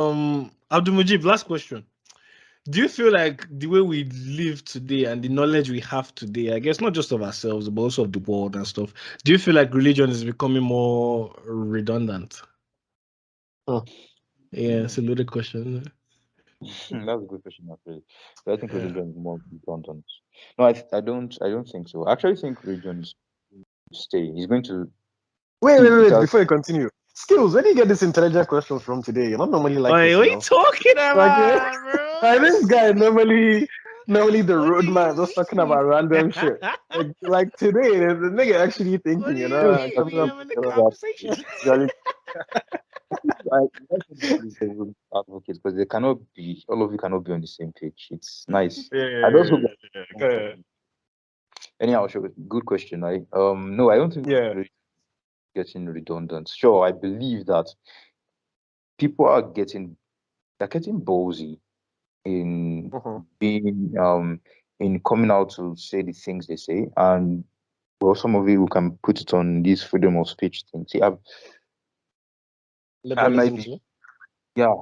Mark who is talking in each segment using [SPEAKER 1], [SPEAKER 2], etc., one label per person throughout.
[SPEAKER 1] Abdul Mujib, last question. Do you feel like the way we live today and the knowledge we have today, I guess not just of ourselves, but also of the world and stuff, do you feel like religion is becoming more redundant?
[SPEAKER 2] Oh.
[SPEAKER 1] Yeah, it's a loaded question.
[SPEAKER 3] That's a good question, actually. Do I think religion is more redundant? No, I don't think so. I actually think religion is going to stay. It's going to see it
[SPEAKER 2] Wait,
[SPEAKER 3] has.
[SPEAKER 2] before you continue. Skills, where do you get this intelligent questions from today? You're not normally like
[SPEAKER 1] Wait,
[SPEAKER 2] this,
[SPEAKER 1] what
[SPEAKER 2] you
[SPEAKER 1] are you
[SPEAKER 2] know?
[SPEAKER 1] talking
[SPEAKER 2] Like,
[SPEAKER 1] about, bro?
[SPEAKER 2] this guy normally the
[SPEAKER 1] What do
[SPEAKER 2] roadman,
[SPEAKER 1] you
[SPEAKER 2] just talking
[SPEAKER 1] mean?
[SPEAKER 2] about random shit. Like today, the nigga actually
[SPEAKER 1] What
[SPEAKER 2] thinking,
[SPEAKER 1] do
[SPEAKER 2] you
[SPEAKER 1] you
[SPEAKER 2] know,
[SPEAKER 3] No,
[SPEAKER 2] and
[SPEAKER 1] mean?
[SPEAKER 2] coming
[SPEAKER 1] We
[SPEAKER 2] up
[SPEAKER 1] having a
[SPEAKER 2] with
[SPEAKER 1] conversation.
[SPEAKER 3] actually, I like the advocates because they cannot be. All of you cannot be on the same page. It's nice. I just hope that. Anyhow, sure, good question. No, I don't think
[SPEAKER 2] yeah.
[SPEAKER 3] religion is getting redundant. Sure, I believe that people they're getting ballsy in
[SPEAKER 2] Mhm.
[SPEAKER 3] being in coming out to say the things they say, and well, some of you can put it on this freedom of speech thing. See, I might
[SPEAKER 1] Liberalism
[SPEAKER 3] be,
[SPEAKER 1] too.
[SPEAKER 3] yeah,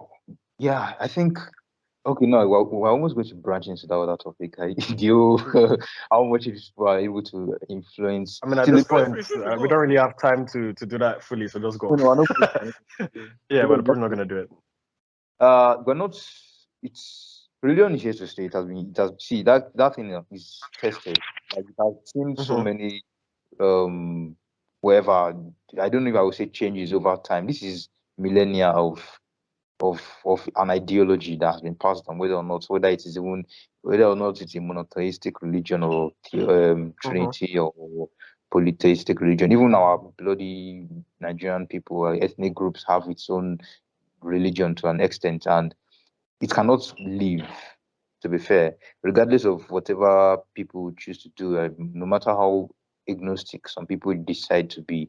[SPEAKER 3] yeah. I think okay, no, we're almost going to branch into that other topic. Do you how much people are able to influence?
[SPEAKER 2] I mean, at
[SPEAKER 3] See,
[SPEAKER 2] this
[SPEAKER 1] Feel
[SPEAKER 2] point,
[SPEAKER 1] free to
[SPEAKER 2] we
[SPEAKER 1] go
[SPEAKER 2] don't
[SPEAKER 1] on.
[SPEAKER 2] really have time to do that fully, so just go.
[SPEAKER 3] no, no, I know.
[SPEAKER 2] Yeah, but we're probably not gonna do it.
[SPEAKER 3] We're not. It's religion is here to stay. It has been. It has. See that thing is tested. Like it has seen so
[SPEAKER 2] Hmm.
[SPEAKER 3] many whatever. I don't know if I would say changes over time. This is millennia of an ideology that has been passed on, whether it is even whether or not it's a monotheistic religion or
[SPEAKER 2] Hmm.
[SPEAKER 3] Trinity or polytheistic religion. Even our bloody Nigerian people, ethnic groups have its own religion to an extent, and it cannot live. To be fair, regardless of whatever people choose to do, no matter how agnostic some people decide to be,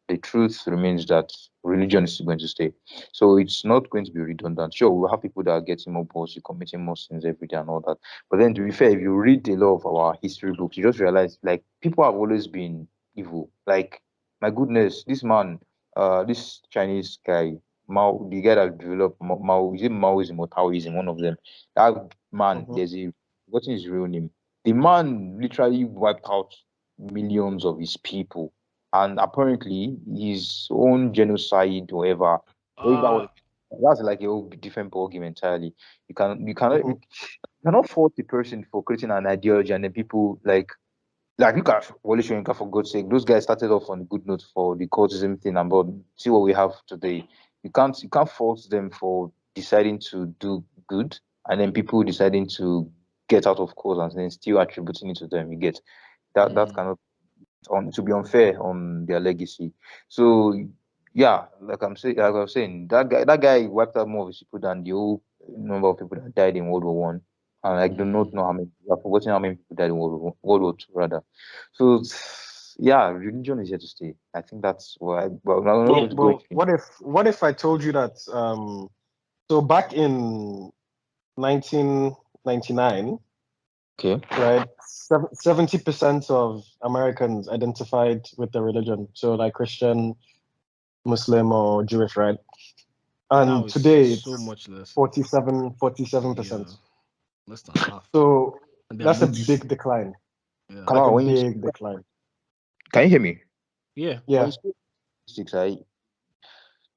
[SPEAKER 3] the truth remains that religion is going to stay. So it's not going to be redundant. Sure, we'll have people that are getting more balls, committing more sins every day and all that. But then, to be fair, if you read a lot of our history books, you just realize like people have always been evil. Like, my goodness, this man, this Chinese guy, Mao, the guy that developed Mao, is it Maoism or Taoism? One of them. That man,
[SPEAKER 2] Hmm.
[SPEAKER 3] what is his real name? The man literally wiped out millions of his people, and apparently his own genocide, or whatever. If that was,
[SPEAKER 1] Uh,
[SPEAKER 3] that's like a whole different ballgame entirely.
[SPEAKER 2] Hmm.
[SPEAKER 3] You cannot fault the person for creating an ideology, and then people like look at Wole Soyinka, for God's sake. Those guys started off on a good note for the cultism thing, and but see what we have today. You can't fault them for deciding to do good, and then people deciding to get out of course and then still attributing it to them. You get that
[SPEAKER 1] mm,
[SPEAKER 3] cannot on to be unfair on their legacy. So yeah, like I was saying, that guy wiped out more of his people than the whole number of people that died in World War One. And I do not
[SPEAKER 1] mm.
[SPEAKER 3] know how many. I've forgotten how many people died in World War Two rather. So yeah, religion is here to stay. I think that's why. Well, I'm not
[SPEAKER 1] Yeah.
[SPEAKER 3] going to go
[SPEAKER 2] But
[SPEAKER 3] into.
[SPEAKER 2] what if I told you that so back in 1999,
[SPEAKER 3] Okay.
[SPEAKER 2] right, 70% of Americans identified with the religion, so like Christian, Muslim, or Jewish, right?
[SPEAKER 1] Now
[SPEAKER 2] And
[SPEAKER 1] it's
[SPEAKER 2] today
[SPEAKER 1] so
[SPEAKER 2] it's
[SPEAKER 1] much less.
[SPEAKER 2] 47%.
[SPEAKER 1] Yeah, less than half.
[SPEAKER 2] So
[SPEAKER 1] And they're
[SPEAKER 2] that's a
[SPEAKER 1] Muslims.
[SPEAKER 2] big decline,
[SPEAKER 1] Yeah.
[SPEAKER 2] like a
[SPEAKER 3] Kamala,
[SPEAKER 2] big decline.
[SPEAKER 3] can you hear me?
[SPEAKER 1] Yeah.
[SPEAKER 3] When
[SPEAKER 2] Yeah.
[SPEAKER 3] you speak statistics,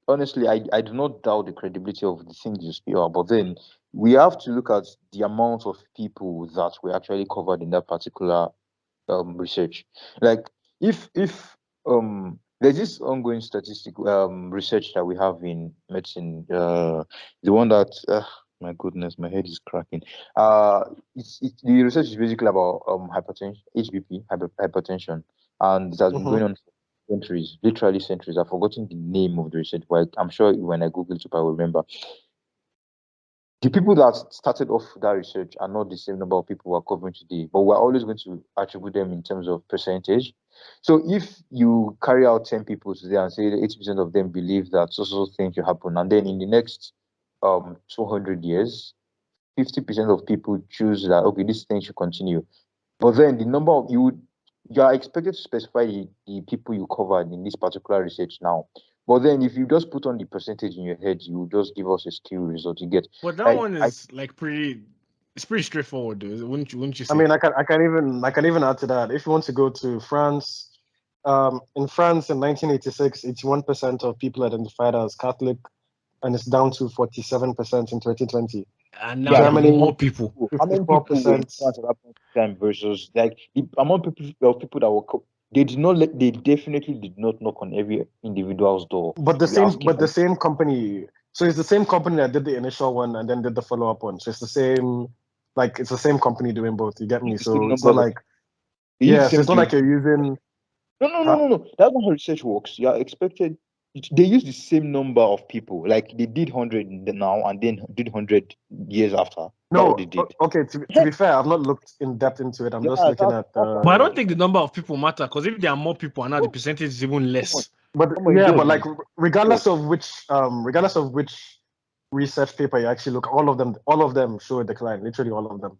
[SPEAKER 3] honestly, I do not doubt the credibility of the things you speak about, but then we have to look at the amount of people that were actually covered in that particular research. Like if there's this ongoing statistic research that we have in medicine, the one that my goodness, my head is cracking. The research is basically about hypertension, HBP, hypertension, and it has been
[SPEAKER 2] Hmm.
[SPEAKER 3] going on for centuries, literally centuries. I've forgotten the name of the research, but I'm sure when I Google it, I will remember. The people that started off that research are not the same number of people who are covering today, but we're always going to attribute them in terms of percentage. So if you carry out 10 people today and say 80% of them believe that so thing should happen, and then in the next 200 years, 50% of people choose that okay, this thing should continue. But then the number of you are expected to specify the people you covered in this particular research now. But then if you just put on the percentage in your head, you will just give us a still result. You get
[SPEAKER 1] But that
[SPEAKER 3] like
[SPEAKER 1] one is like pretty. It's pretty straightforward, though. Wouldn't you
[SPEAKER 2] I
[SPEAKER 1] say?
[SPEAKER 2] mean, I can even add to that. If you want to go to France, in France in 1986, 81% of people identified as Catholic, and it's down to 47% in 2020.
[SPEAKER 1] And now there are
[SPEAKER 2] Germany,
[SPEAKER 1] more people.
[SPEAKER 3] how many people were in
[SPEAKER 2] 54%.
[SPEAKER 3] France at that point in time versus like the amount of people that were they definitely did not knock on every individual's door.
[SPEAKER 2] But
[SPEAKER 3] To be asking
[SPEAKER 2] the same company. So it's the same company that did the initial one and then did the follow up one. So it's the same, like it's the same company doing both. You get me?
[SPEAKER 3] the same
[SPEAKER 2] So it's
[SPEAKER 3] number
[SPEAKER 2] not
[SPEAKER 3] of
[SPEAKER 2] like
[SPEAKER 3] they use the
[SPEAKER 2] so
[SPEAKER 3] same
[SPEAKER 2] it's not like you're using. Huh?
[SPEAKER 3] No. That's not how research works. You are expected. They use the same number of people. Like they did 100 now and then did 100 years after. That's what
[SPEAKER 2] No,
[SPEAKER 3] they did.
[SPEAKER 2] okay. To be fair, I've not looked in depth into it. I'm
[SPEAKER 3] Yeah,
[SPEAKER 2] just looking at.
[SPEAKER 1] But I don't think the number of people matter, because if there are more people, and now the percentage is even less.
[SPEAKER 2] But
[SPEAKER 3] Come on, it
[SPEAKER 2] yeah,
[SPEAKER 3] does.
[SPEAKER 2] but like regardless of which research paper you actually look, all of them show a decline. Literally all of them.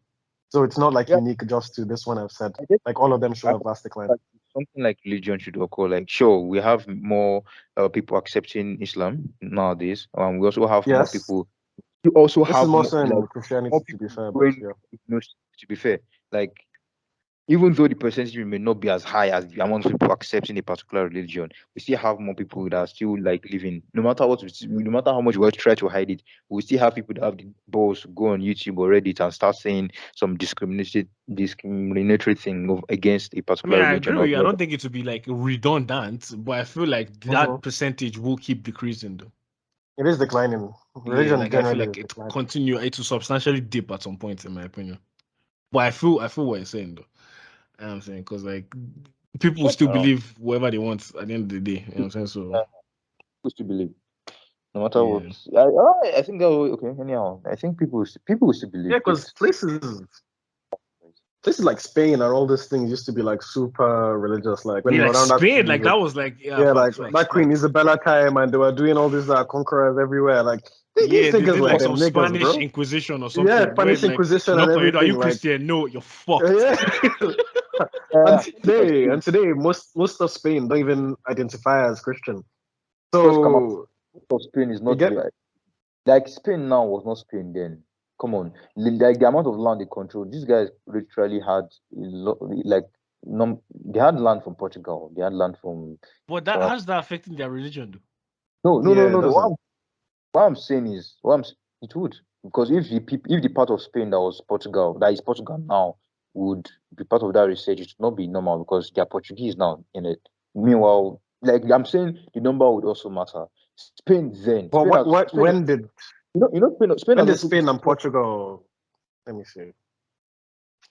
[SPEAKER 2] So it's not like
[SPEAKER 3] Yeah.
[SPEAKER 2] unique just to this one I've said.
[SPEAKER 3] I guess
[SPEAKER 2] Like all of them show
[SPEAKER 3] I
[SPEAKER 2] a vast decline.
[SPEAKER 3] like something like religion should occur. Like, sure, we have more people accepting Islam nowadays. We also have more
[SPEAKER 2] Yes,
[SPEAKER 3] people. You also
[SPEAKER 2] this is
[SPEAKER 3] have
[SPEAKER 2] more
[SPEAKER 3] more
[SPEAKER 2] so in
[SPEAKER 3] like
[SPEAKER 2] Christianity,
[SPEAKER 3] more
[SPEAKER 2] to be
[SPEAKER 3] people
[SPEAKER 2] fair, but
[SPEAKER 3] going.
[SPEAKER 2] yeah.
[SPEAKER 3] You know, to be fair, like even though the percentage may not be as high as the amount of people accepting a particular religion, we still have more people that are still like living. No matter what, no matter how much we try to hide it, we still have people that have the balls to go on YouTube or Reddit and start saying some discriminatory thing against a
[SPEAKER 1] I mean,
[SPEAKER 3] particular
[SPEAKER 1] I
[SPEAKER 3] religion
[SPEAKER 1] agree
[SPEAKER 3] or
[SPEAKER 1] with you. I
[SPEAKER 3] the
[SPEAKER 1] don't
[SPEAKER 3] other.
[SPEAKER 1] think it would be like redundant, but I feel like that percentage will keep decreasing, though.
[SPEAKER 2] It is declining.
[SPEAKER 1] Yeah,
[SPEAKER 2] Religion
[SPEAKER 1] like I feel
[SPEAKER 2] generally
[SPEAKER 1] like
[SPEAKER 2] is
[SPEAKER 1] it
[SPEAKER 2] declining.
[SPEAKER 1] continue. It will substantially dip at some point, in my opinion. But I feel what you're saying, though. I'm saying, because like people will still believe whatever they want at the end of the day. You know what I'm saying? So
[SPEAKER 3] Supposed to believe, no matter what.
[SPEAKER 1] yeah.
[SPEAKER 3] I think that okay. Anyhow, I think people will still believe
[SPEAKER 2] Yeah,
[SPEAKER 3] if
[SPEAKER 2] because places like Spain and all these things used to be like super religious. Like when
[SPEAKER 1] Yeah, like
[SPEAKER 2] around that
[SPEAKER 1] Spain,
[SPEAKER 2] queen,
[SPEAKER 1] like that was like
[SPEAKER 2] like
[SPEAKER 1] facts,
[SPEAKER 2] that Queen Isabella time, and they were doing all these conquerors everywhere. Like these
[SPEAKER 1] yeah, they
[SPEAKER 2] niggas
[SPEAKER 1] did
[SPEAKER 2] like
[SPEAKER 1] like
[SPEAKER 2] them
[SPEAKER 1] some
[SPEAKER 2] niggas,
[SPEAKER 1] Spanish
[SPEAKER 2] bro.
[SPEAKER 1] Inquisition or
[SPEAKER 2] Yeah,
[SPEAKER 1] something. Where
[SPEAKER 2] Spanish
[SPEAKER 1] like
[SPEAKER 2] Inquisition
[SPEAKER 1] you're
[SPEAKER 2] and
[SPEAKER 1] not are
[SPEAKER 2] everything.
[SPEAKER 1] you
[SPEAKER 2] Like
[SPEAKER 1] Christian? No, you're fucked.
[SPEAKER 2] yeah.
[SPEAKER 3] uh,
[SPEAKER 2] and today, most of Spain don't even identify as Christian.
[SPEAKER 3] first come out
[SPEAKER 2] So
[SPEAKER 3] of Spain is
[SPEAKER 2] you
[SPEAKER 3] not
[SPEAKER 2] get
[SPEAKER 3] like Spain now was not Spain then. Come on, like the amount of land they control. These guys literally had a lot, like they had land from Portugal. They had land from.
[SPEAKER 1] But that how's that affecting their religion, though?
[SPEAKER 2] yeah, it
[SPEAKER 3] No.
[SPEAKER 2] doesn't.
[SPEAKER 3] What I'm saying is, it would because if the part of Spain that was Portugal that is Portugal now would be part of that research, it would not be normal because they are Portuguese now in it. Meanwhile, like I'm saying, the number would also matter. Spain then,
[SPEAKER 2] But
[SPEAKER 3] Spain has Spain, Spain
[SPEAKER 2] when
[SPEAKER 3] has
[SPEAKER 2] did
[SPEAKER 3] also
[SPEAKER 2] Spain and Portugal? Let me see.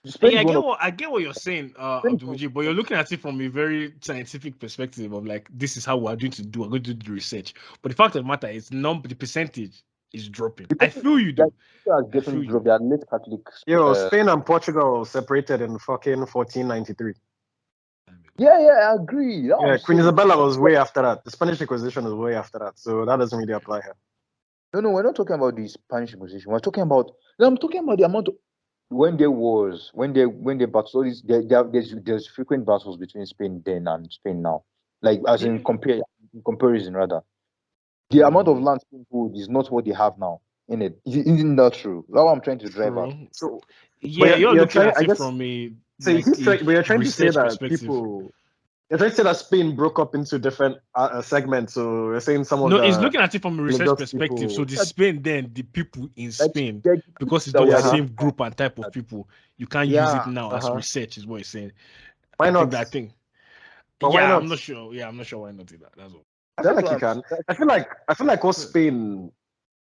[SPEAKER 3] Spain
[SPEAKER 1] Yeah,
[SPEAKER 3] is one of
[SPEAKER 1] I get what you're saying,
[SPEAKER 3] Spain is
[SPEAKER 1] Abdul Mujib, but you're looking at it from a very scientific perspective of like this is how we're going to do. We're going to do the research. But the fact of the matter is, the percentage is dropping. I feel you
[SPEAKER 3] like
[SPEAKER 1] do.
[SPEAKER 3] has
[SPEAKER 1] I feel
[SPEAKER 3] definitely
[SPEAKER 1] you.
[SPEAKER 3] dropped. They are late Catholic.
[SPEAKER 2] Yo, Spain and Portugal separated in fucking 1493.
[SPEAKER 3] Yeah, I agree. That's what
[SPEAKER 2] Yeah,
[SPEAKER 3] I'm
[SPEAKER 2] Queen
[SPEAKER 3] saying.
[SPEAKER 2] Isabella was way after that. The Spanish Inquisition was way after that, so that doesn't really apply here.
[SPEAKER 3] No, we're not talking about the Spanish Inquisition. We're talking about. No, I'm talking about the amount of when they battles. All these, there's frequent battles between Spain then and Spain now. Like as in comparison rather. The amount of land Spain hold is not what they have now. In it, isn't that true? That's what I'm trying to drive at.
[SPEAKER 2] So,
[SPEAKER 1] Yeah, you're
[SPEAKER 2] you're
[SPEAKER 1] looking
[SPEAKER 2] trying,
[SPEAKER 1] at
[SPEAKER 2] I
[SPEAKER 1] it
[SPEAKER 2] guess.
[SPEAKER 1] from a
[SPEAKER 2] So
[SPEAKER 1] like a
[SPEAKER 2] but you're trying to say
[SPEAKER 1] research
[SPEAKER 2] that
[SPEAKER 1] perspective.
[SPEAKER 2] you're trying to say that Spain broke up into different segments. So you're saying some of
[SPEAKER 1] No, it's
[SPEAKER 2] the
[SPEAKER 1] looking at it from a research
[SPEAKER 2] religious
[SPEAKER 1] perspective. So
[SPEAKER 2] people.
[SPEAKER 1] the Spain, then the people in
[SPEAKER 3] Like
[SPEAKER 1] Spain,
[SPEAKER 3] the people
[SPEAKER 1] because it's
[SPEAKER 3] that
[SPEAKER 1] not the
[SPEAKER 3] were
[SPEAKER 1] same group and type of people, you can't use it now as research. Is what it's saying.
[SPEAKER 2] Why not?
[SPEAKER 1] I think.
[SPEAKER 2] But why
[SPEAKER 1] Yeah,
[SPEAKER 2] not?
[SPEAKER 1] I'm not sure. Yeah, I'm not sure why not do that. That's all.
[SPEAKER 2] I feel
[SPEAKER 3] That's
[SPEAKER 2] like
[SPEAKER 3] what
[SPEAKER 2] you can. I feel like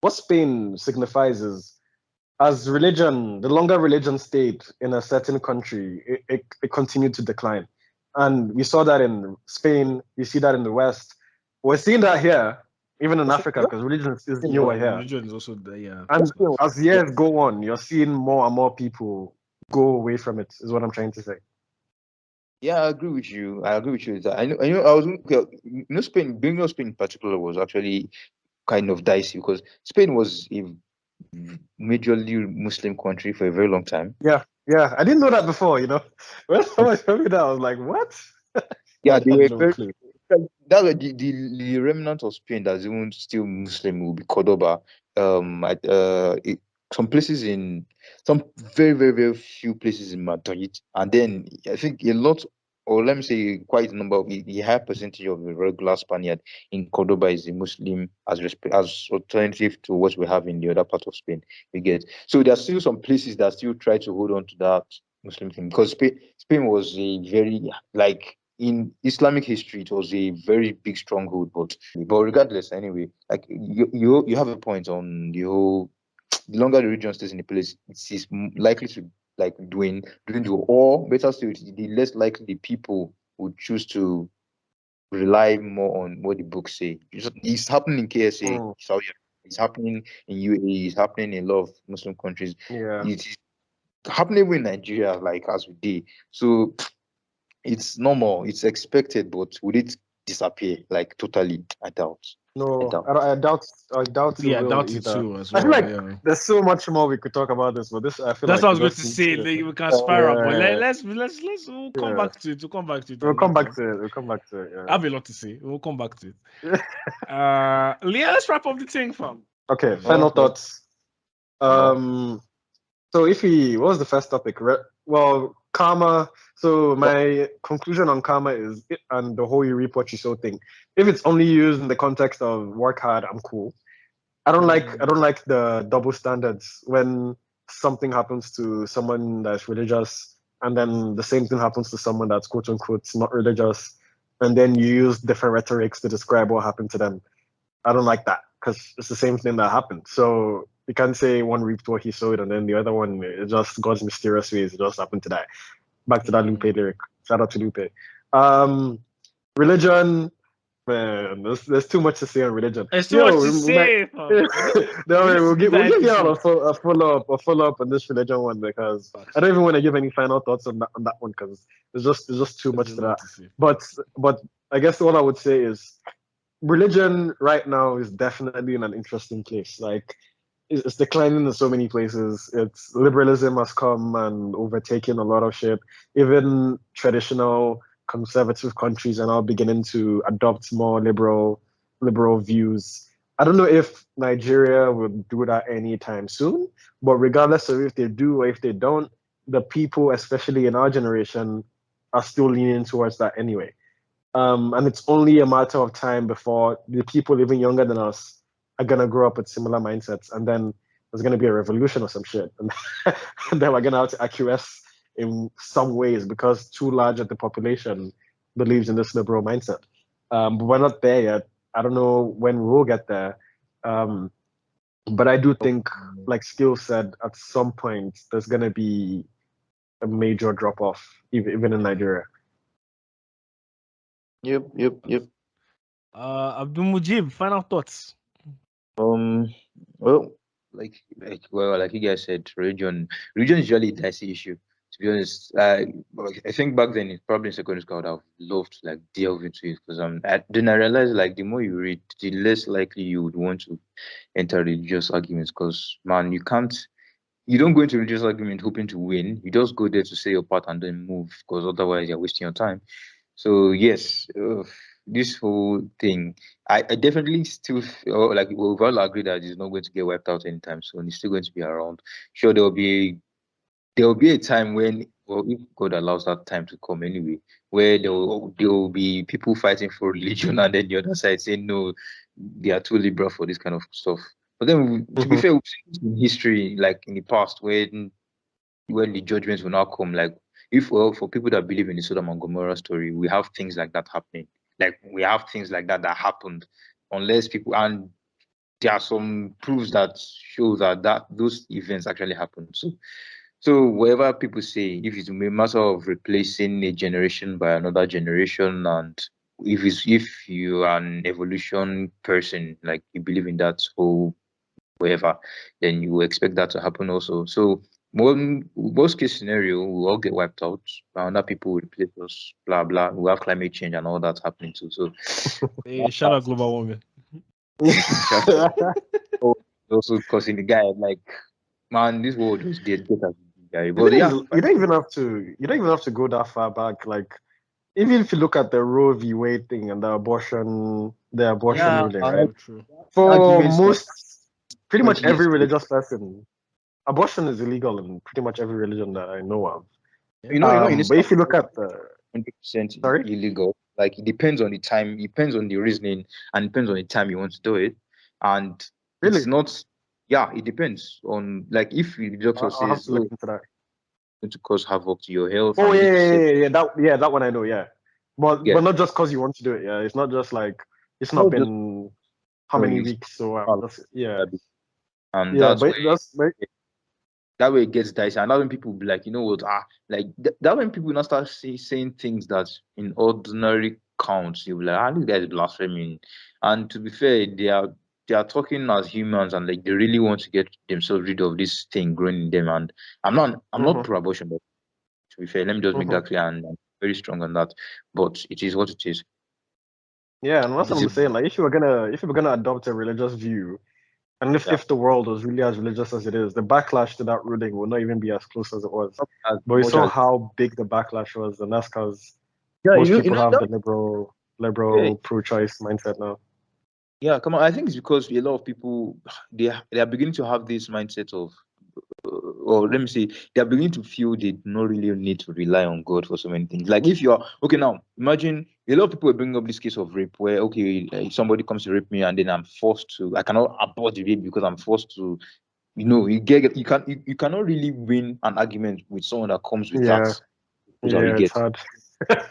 [SPEAKER 2] what Spain signifies is as religion, the longer religion stayed in a certain country, it continued to decline. And we saw that in Spain, we see that in the West. We're seeing that here, even in Africa, because religion is newer
[SPEAKER 1] Yeah,
[SPEAKER 2] here.
[SPEAKER 1] religion is also the yeah.
[SPEAKER 2] And as years go on, you're seeing more and more people go away from it, is what I'm trying to say.
[SPEAKER 3] Yeah, I agree with you. I agree with you with that. I know. I was. Okay, Spain. Being Spain in particular was actually kind of dicey because Spain was a majorly Muslim country for a very long time.
[SPEAKER 2] Yeah. I didn't know that before. When someone told me that, I was like, "What?"
[SPEAKER 3] Yeah,
[SPEAKER 2] I had no clue.
[SPEAKER 3] The remnant of Spain that's even still Muslim will be Cordoba. Some places in some very, very, very few places in Madrid, and then I think a lot, or let me say quite a number of the high percentage of the regular Spaniard in Cordoba is a Muslim as alternative to what we have in the other part of Spain. We get so there are still some places that still try to hold on to that Muslim thing because Spain was a very like in Islamic history, it was a very big stronghold. But regardless, anyway, like you have a point on the whole. The longer the region stays in a place, it's likely to like dwindle, or better still, the less likely the people would choose to rely more on what the books say. It's happening in KSA, Saudi Arabia. It's happening in UAE. It's happening in a lot of Muslim countries.
[SPEAKER 2] Yeah.
[SPEAKER 3] It's happening in Nigeria, like as we did. So it's normal, it's expected, but will it disappear like totally? I doubt.
[SPEAKER 2] No,
[SPEAKER 3] doubt.
[SPEAKER 2] I doubt. I doubt it
[SPEAKER 1] Yeah, I
[SPEAKER 2] will
[SPEAKER 1] doubt it
[SPEAKER 2] either.
[SPEAKER 1] too as
[SPEAKER 2] I feel
[SPEAKER 1] well.
[SPEAKER 2] like
[SPEAKER 1] Yeah.
[SPEAKER 2] there's so much more we could talk about this, but this I feel
[SPEAKER 1] That's
[SPEAKER 2] like
[SPEAKER 1] what I
[SPEAKER 2] we
[SPEAKER 1] was going
[SPEAKER 2] just
[SPEAKER 1] to
[SPEAKER 2] need
[SPEAKER 1] say.
[SPEAKER 2] to.
[SPEAKER 1] We can spiral, but
[SPEAKER 2] Yeah,
[SPEAKER 1] let's we'll come
[SPEAKER 2] yeah.
[SPEAKER 1] back to it. We'll come back to it
[SPEAKER 2] We'll
[SPEAKER 1] on
[SPEAKER 2] come
[SPEAKER 1] that
[SPEAKER 2] back
[SPEAKER 1] one.
[SPEAKER 2] to it. We'll come back to it.
[SPEAKER 1] I
[SPEAKER 2] Yeah.
[SPEAKER 1] have a lot to say. We'll come back to it. Leah, let's wrap up the thing, fam.
[SPEAKER 2] Okay. Final
[SPEAKER 3] Okay.
[SPEAKER 2] thoughts. So what was the first topic? Well, karma. So my conclusion on karma is, and the whole you reap what you sow thing. If it's only used in the context of work hard, I'm cool. I don't like the double standards when something happens to someone that's religious and then the same thing happens to someone that's quote unquote not religious, and then you use different rhetorics to describe what happened to them. I don't like that because it's the same thing that happened. So you can't say one reaped what he sowed and then the other one, it just God's mysterious ways, it just happened to die. Back to that Lupe lyric. Shout out to Lupe. Religion, man, there's too much to say on religion.
[SPEAKER 1] There's too much to
[SPEAKER 2] We might.
[SPEAKER 1] say, fam.
[SPEAKER 2] No,
[SPEAKER 1] We need to
[SPEAKER 2] we'll
[SPEAKER 1] do
[SPEAKER 2] give
[SPEAKER 1] that
[SPEAKER 2] you out
[SPEAKER 1] episode.
[SPEAKER 2] a follow up on this religion one because I don't even want to give any final thoughts on that one because it's just too much
[SPEAKER 1] There's
[SPEAKER 2] to
[SPEAKER 1] a lot
[SPEAKER 2] that.
[SPEAKER 1] to say.
[SPEAKER 2] But I guess what I would say is religion right now is definitely in an interesting place. Like it's declining in so many places. It's liberalism has come and overtaken a lot of shit. Even traditional conservative countries are now beginning to adopt more liberal views. I don't know if Nigeria will do that anytime soon, but regardless of if they do or if they don't, the people, especially in our generation, are still leaning towards that anyway. And it's only a matter of time before the people even younger than us are gonna grow up with similar mindsets, and then there's gonna be a revolution or some shit, and, and then we're gonna have to acquiesce in some ways because too large of the population believes in this liberal mindset. But we're not there yet. I don't know when we'll get there. But I do think, like Skill said, at some point there's gonna be a major drop off, even in Nigeria.
[SPEAKER 3] Yep.
[SPEAKER 1] Abdul Mujib, final thoughts.
[SPEAKER 3] Well, like you guys said, religion is usually a dicey issue. To be honest, I think back then, probably in secondary school, I would have loved to like delve into it because then I realized like the more you read, the less likely you would want to enter religious arguments. Because man, you don't go into religious argument hoping to win. You just go there to say your part and then move. Because otherwise, you're wasting your time. So yes, this whole thing, I definitely still feel like we've all agreed that it's not going to get wiped out anytime soon. It's still going to be around. Sure, there will be a time when, well, if God allows that time to come anyway, where there will be people fighting for religion, and then the other side saying no, they are too liberal for this kind of stuff. But then, to be fair, we've seen this in history, like in the past, when the judgments will now come, like if well, for people that believe in the Sodom and Gomorrah story, we have things like that happening. Like we have things like that happened, unless people and there are some proofs that show that those events actually happened. So whatever people say, if it's a matter of replacing a generation by another generation, and if you are an evolution person, like you believe in that whole wherever, then you will expect that to happen also. So worst case scenario, we'll all get wiped out. Other people will replace us, blah blah. We have climate change and all that happening too. So
[SPEAKER 1] Hey, shout out global warming.
[SPEAKER 3] also causing the guy like, man, this world was dead as a guy.
[SPEAKER 2] The
[SPEAKER 3] But
[SPEAKER 2] thing is,
[SPEAKER 3] yeah,
[SPEAKER 2] you don't even have to go that far back. Like even if you look at the Roe v. Wade thing and the abortion
[SPEAKER 3] Yeah,
[SPEAKER 2] ruling, right?
[SPEAKER 1] True.
[SPEAKER 2] For
[SPEAKER 3] arguments like
[SPEAKER 2] most, pretty much
[SPEAKER 3] 20 years
[SPEAKER 2] every
[SPEAKER 3] ago.
[SPEAKER 2] religious person, abortion is illegal in pretty much every religion that I know of.
[SPEAKER 3] In
[SPEAKER 2] But
[SPEAKER 3] Islam,
[SPEAKER 2] if you look at the
[SPEAKER 3] 100%
[SPEAKER 2] sorry,
[SPEAKER 3] illegal. Like it depends on the time, it depends on the reasoning, and depends on the time you want to do it. And
[SPEAKER 2] really,
[SPEAKER 3] it's not, yeah, it depends on like if the doctor
[SPEAKER 2] I'll have
[SPEAKER 3] says,
[SPEAKER 2] to
[SPEAKER 3] "Oh,
[SPEAKER 2] look
[SPEAKER 3] it's
[SPEAKER 2] into that.
[SPEAKER 3] going to cause havoc to your health,"
[SPEAKER 2] Oh
[SPEAKER 3] and you need to save.
[SPEAKER 2] that one I know, yeah.
[SPEAKER 3] Yeah,
[SPEAKER 2] But not just because you want to do it, yeah. It's not just like it's not
[SPEAKER 3] not just
[SPEAKER 2] been how
[SPEAKER 3] no,
[SPEAKER 2] many
[SPEAKER 3] you
[SPEAKER 2] weeks, so I'm
[SPEAKER 3] allow
[SPEAKER 2] just yeah.
[SPEAKER 3] that bit. And
[SPEAKER 2] Yeah, but that's but
[SPEAKER 3] that way it gets dicey. And that when people be like, you know what, like that when people now start saying things that in ordinary counts, you'll be like, this guy is blaspheming. And to be fair, they are talking as humans and like they really want to get themselves rid of this thing growing in them. And I'm not
[SPEAKER 2] mhm,
[SPEAKER 3] pro-abortion, but to be fair, let me just make
[SPEAKER 2] mhm.
[SPEAKER 3] that clear, and I'm very strong on that. But it is what it is.
[SPEAKER 2] Yeah, and that's what
[SPEAKER 3] This is
[SPEAKER 2] I'm saying. Like if you were gonna adopt a religious view, and
[SPEAKER 3] yeah.
[SPEAKER 2] if the world was really as religious as it is, the backlash to that ruling will not even be as close as it was.
[SPEAKER 3] As
[SPEAKER 2] But we
[SPEAKER 3] much
[SPEAKER 2] saw
[SPEAKER 3] as
[SPEAKER 2] how big the backlash was, and that's because
[SPEAKER 3] yeah,
[SPEAKER 2] most
[SPEAKER 3] you
[SPEAKER 2] people
[SPEAKER 3] know
[SPEAKER 2] have
[SPEAKER 3] that
[SPEAKER 2] the
[SPEAKER 3] yeah.
[SPEAKER 2] liberal pro-choice mindset now.
[SPEAKER 3] Yeah, come on. I think it's because a lot of people they are beginning to have this mindset of or let me say, they are beginning to feel they do not really need to rely on God for so many things. Like if you are okay now, imagine a lot of people are bringing up this case of rape where okay, somebody comes to rape me and then I cannot abort the rape because I'm forced to, you cannot really win an argument with someone that comes with that
[SPEAKER 2] Yeah,
[SPEAKER 3] proposal. You
[SPEAKER 2] yeah, it's
[SPEAKER 3] get
[SPEAKER 2] hard.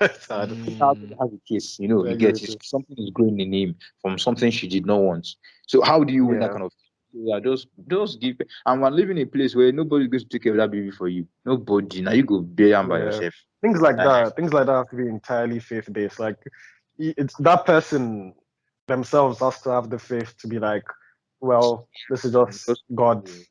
[SPEAKER 2] It's hard.
[SPEAKER 1] Mm,
[SPEAKER 3] has a case,
[SPEAKER 2] I
[SPEAKER 3] you
[SPEAKER 2] agree
[SPEAKER 3] get
[SPEAKER 2] with you.
[SPEAKER 3] something is growing in him from something she did not want. So how do you win that
[SPEAKER 2] Yeah,
[SPEAKER 3] kind of? Yeah, just give. And we're living in a place where nobody's going to take care of that baby for you. Nobody. Now you go bear am by
[SPEAKER 2] yeah.
[SPEAKER 3] yourself. Like,
[SPEAKER 2] Things like that have to be entirely faith-based. Like, it's that person themselves has to have the faith to be like, well, this is just
[SPEAKER 3] just
[SPEAKER 2] God's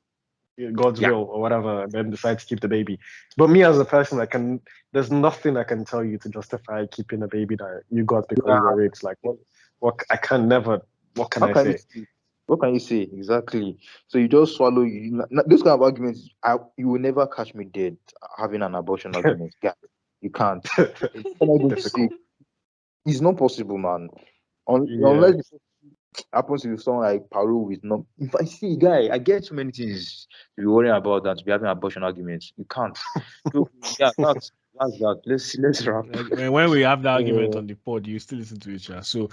[SPEAKER 3] yeah.
[SPEAKER 2] will or whatever, and then decide to keep the baby. But me as a person, there's nothing I can tell you to justify keeping a baby that you got because
[SPEAKER 3] Yeah.
[SPEAKER 2] you were raped. Like, what I can never, what can
[SPEAKER 3] How
[SPEAKER 2] I
[SPEAKER 3] can you
[SPEAKER 2] say?
[SPEAKER 3] say? What can you say exactly? So you just swallow. Those kind of arguments. You will never catch me dead having an abortion argument. Yeah, you can't. What am I going to say?
[SPEAKER 2] Difficult.
[SPEAKER 3] It's not possible, man.
[SPEAKER 2] Yeah,
[SPEAKER 3] Unless happens to someone like Paru with no. If I see guy, I get so many things to be worrying about than to be having abortion arguments. You can't. So yeah, that's that. Let's wrap.
[SPEAKER 1] like when we have the argument on the pod, you still listen to each other. So